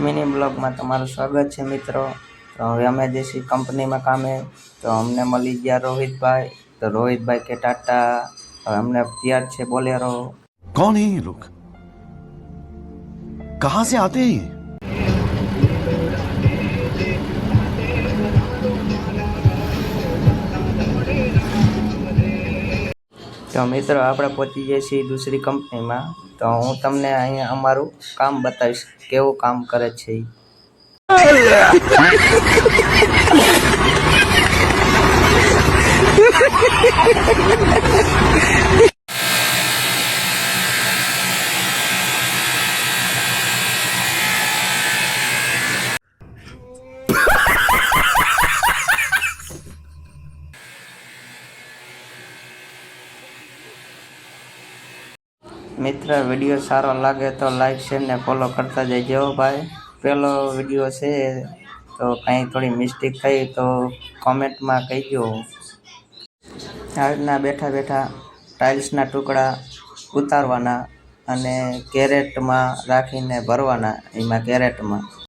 Mini બ્લોગમાં તમારું સ્વાગત છે મિત્રો। તો હવે અમે જઈશું કંપનીમાં કામે। તો અમને મળી ગયા રોહિતભાઈ। તો રોહિતભાઈ કે ટાટા। હવે અમને તૈયાર છે બોલેરો। कौन है ये लोग? कहां से आते हैं ये? તો મિત્રો આપણે પહોંચી જઈએ છીએ દૂસરી કંપનીમાં। તો હું તમને અહીંયા અમારું કામ બતાવીશ કેવું કામ કરે છે ઈ। મિત્ર વિડીયો સારો લાગે તો લાઈક શેર ને ફોલો કરતા જજો ભાઈ। પેલો વિડીયો છે તો કંઈ થોડી મિસ્ટેક થઈ તો કોમેન્ટમાં કહેજો। આ રીતના બેઠા બેઠા ટાઇલ્સના ટુકડા ઉતારવાના અને કેરેટમાં રાખીને ભરવાના, એમાં કેરેટમાં